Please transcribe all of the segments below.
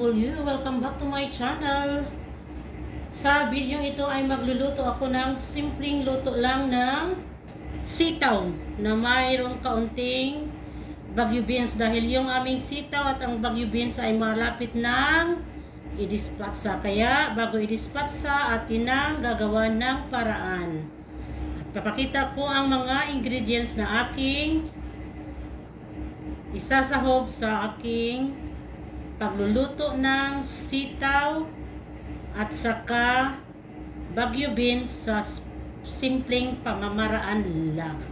OFW, welcome back to my channel. Sa video ito ay magluluto ako ng simpleng luto lang ng sitaw na mayroong kaunting Baguio beans dahil yung aming sitaw at ang Baguio beans ay malapit ng i-dispatsa. Kaya bago i-dispatsa atin nang gagawa ng paraan. At papakita ko ang mga ingredients na aking isasahog sa aking pagluluto ng sitaw at saka Baguio beans sa simpleng pamamaraan lang.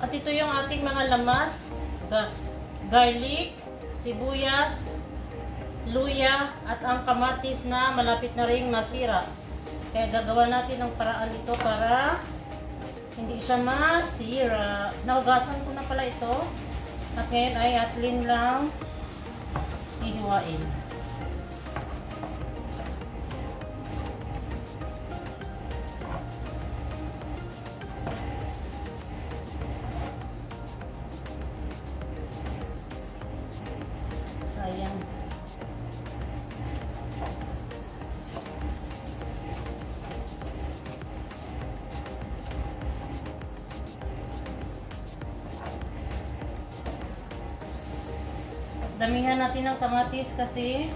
At ito yung ating mga lamas: garlic, sibuyas, luya, at ang kamatis na malapit na ring masira. Kaya gagawa natin ang paraan ito para hindi siya masira. Nahugasan ko na pala ito. At ngayon ay atlin lang hihiwain. Sayang. Damihan natin ng kamatis kasi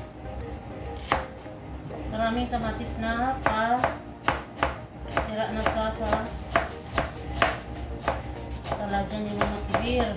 maraming kamatis na sira na sa talagyan ni mga kibir.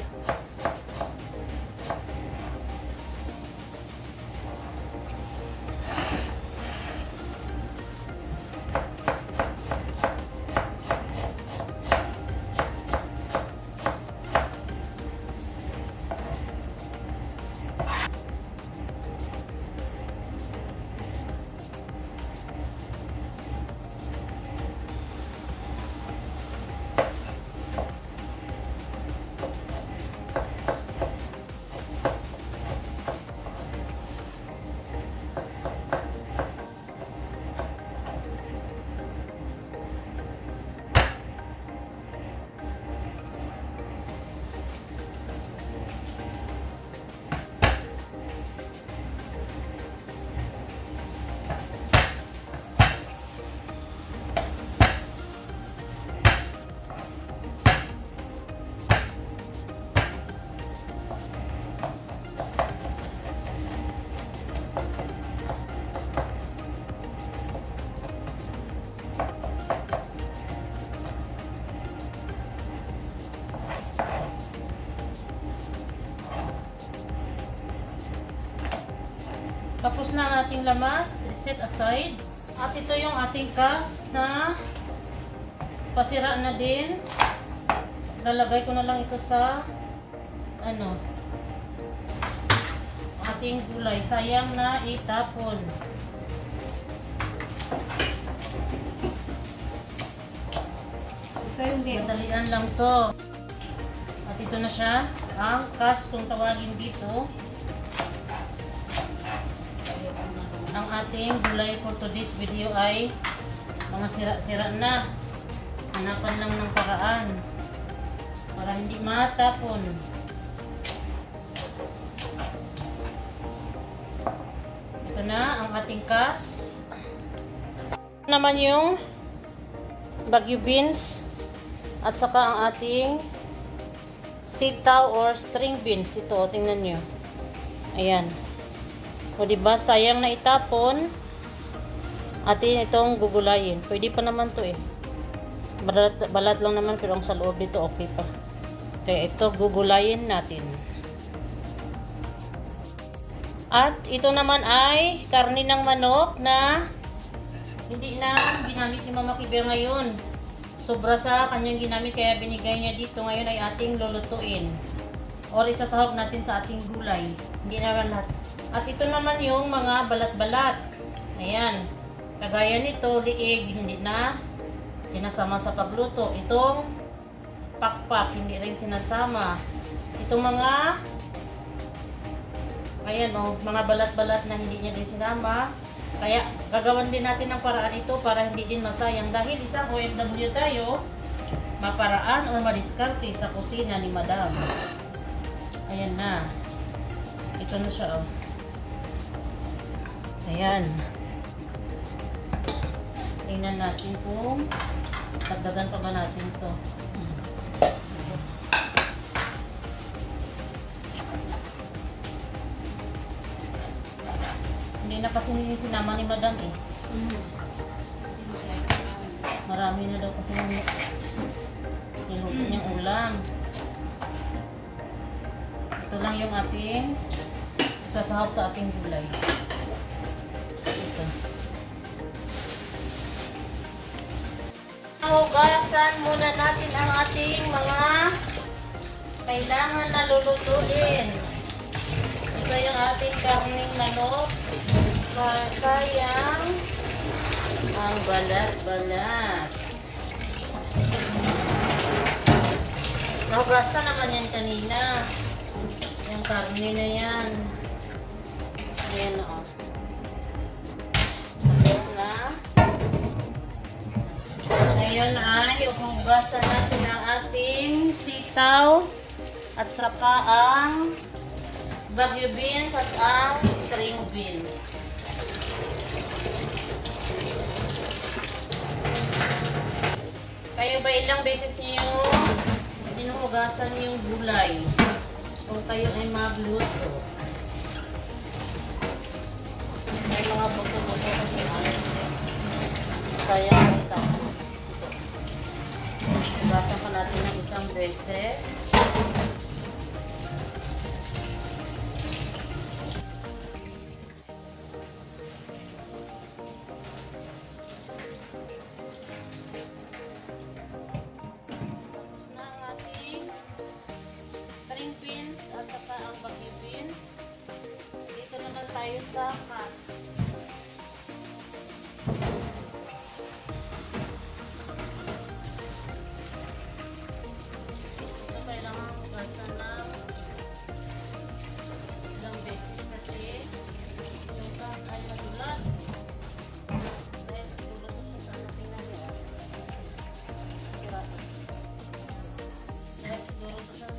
Tapos na ang ating lamas, set aside. At ito yung ating kas na pasira na din. Lalagay ko na lang ito sa ating gulay. Sayang na itapon. Madalian lang to. At ito na siya, ang kas kung tawagin dito. Ang ating gulay for today's video ay mga sira-sira na. Hanapan lang ng paraan para hindi matapon. Ito na ang ating kas. Ito naman yung Baguio beans at saka ang ating sitaw or string beans. Ito, tingnan nyo. Ayan. O diba, sayang na itapon. Atin itong gugulayin. Pwede pa naman to eh. Balat lang naman, pero ang sa loob dito okay pa. Kaya ito gugulayin natin. At ito naman ay karne ng manok na hindi na ginamit ni Mama Kibir ngayon. Sobra sa kanyang ginamit kaya binigay niya dito. Ngayon ay ating lulutuin. Or isasahog natin sa ating gulay. Hindi naman lahat. At ito naman yung mga balat-balat. Ayan. Kagaya nito, liig, hindi na sinasama sa pagluto. Itong pakpak, hindi rin sinasama. Itong mga ayan o, mga balat-balat na hindi niya din sinama. Kaya gagawan din natin ng paraan ito para hindi din masayang. Dahil isang OFW tayo, maparaan o madiskarte sa kusina ni Madam. Ayan na. Ito na siya, oh. Ayan. Tingnan natin kung dagdagan pa ba natin ito. Hindi na kasi sinama ni Madam eh. Marami na daw kasi niluto niyang ulam. Ito lang yung ating sasahog sa ating gulay. Ito. Hugasan muna natin ang ating mga kailangan na lulutuin. Ito yung ating karning manok. Sayang ang balat-balat. Nahugasan naman yan kanina. Yung karne na yan. Ayan o. Tapos na. Ngayon ay hugasan natin ang ating sitaw at saka ang Baguio beans at ang string beans. Kayo ba ilang beses niyo hinuhugasan yung gulay kung kayo ay magluto? May mga buto-buto kasi kaya ito. Hugasan pa natin ng isang beses. Beans at saka ang Baguio beans. Dito naman tayo sa kas. Ito kailangan hugasan ng ilang beses kasi yung kas ay madulas. Dahil siguro sa tingnan niyo. Dahil siguro sa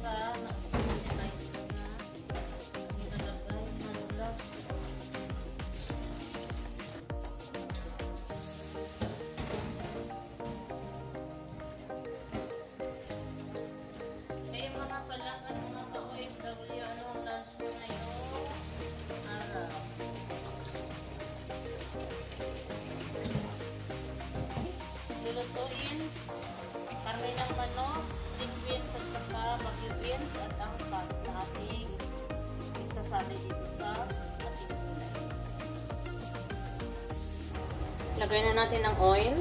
lulutuin karne ng manok, string beans at saka Baguio beans at ang kas na ating isasali dito sa ating gulay. Lagay na natin ang oil.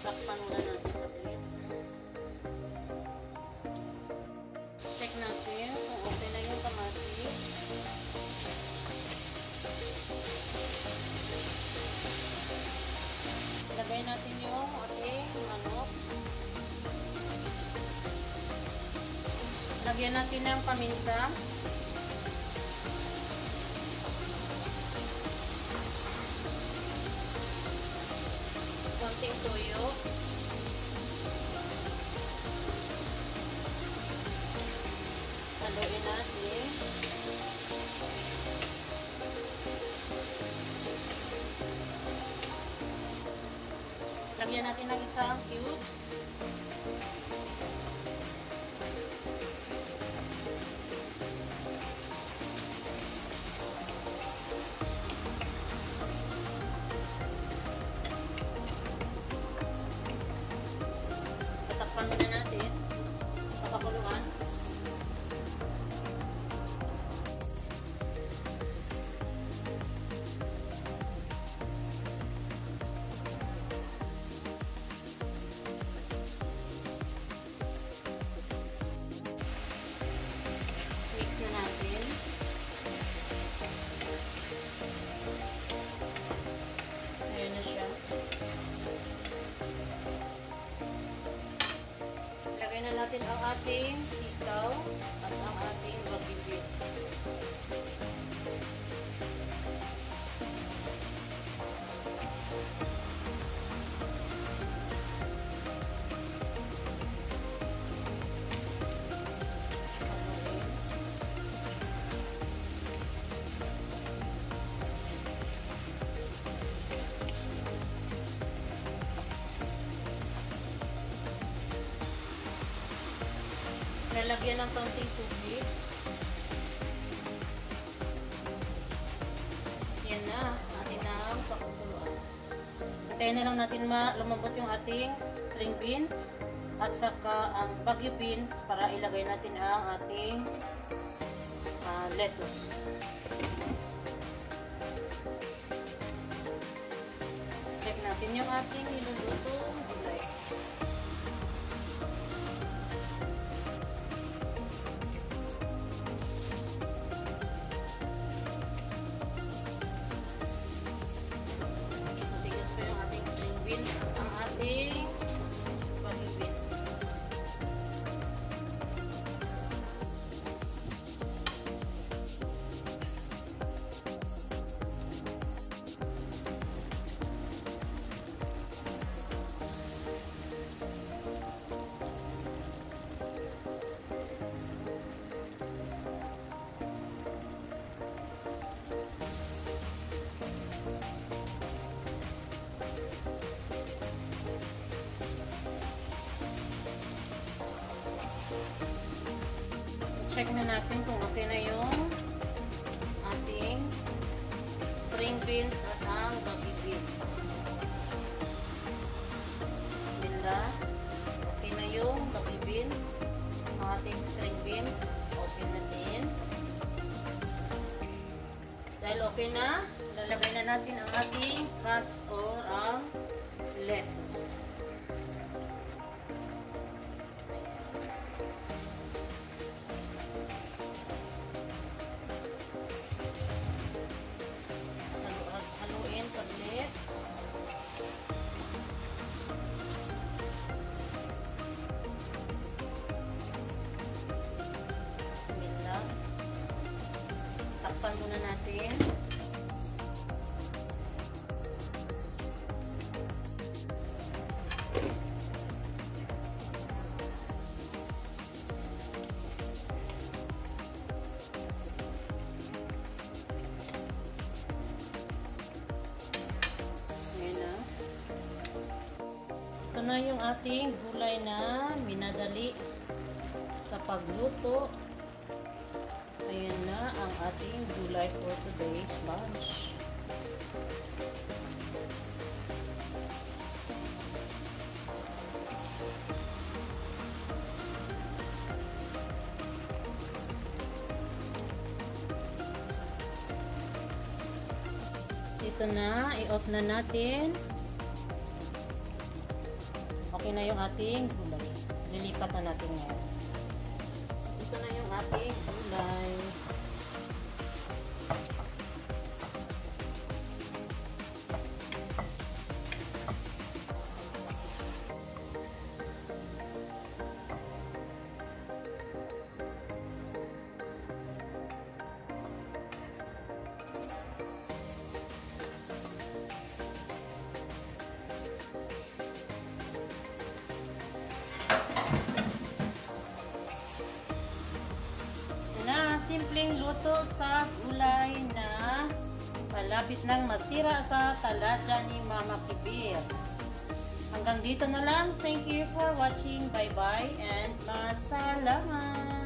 Takpan muna natin sa plate. Check natin kung okay na yung kamatis. Lagay natin yung ating manok. Lagyan natin ng paminta. Konting toyo. Haluin natin. Lagyan Lagyan natin ng isang cubes. Tatakpan muna natin. Papakuluan. Mix na natin. Ayan na siya. Lagay na natin ang ating sitaw at ang ating bagibit. Lalagyan ng konting tubig. Yan na, atin ang pakukuluan. Hintayin na lang natin lumambot yung ating string beans at saka ang bagyo beans para ilagay natin ang ating lettuce. Check natin yung ating nilulutong gulay. Ang ating bagyo beans. Check na natin kung okay na yung ating string beans at ang bagyo beans. Bismillah. Okay na yung bagyo beans, ang ating string beans. Okay na din. Dahil okay na, lalagay na natin ang ating crust or ang lettuce. Haluin saglit. Bismillah. Takpan muna natin. Ito na yung ating gulay na minadali sa pagluto. Ayan na ang ating gulay for today's lunch. Ito na, i-off na natin. Okay na yung ating gulay. Lilipat na natin ngayon. Ito na yung ating gulay. Simpleng luto sa gulay na malapit nang masira sa talaga ni Mama Kibir. Hanggang dito na lang. Thank you for watching. Bye-bye and masalamat!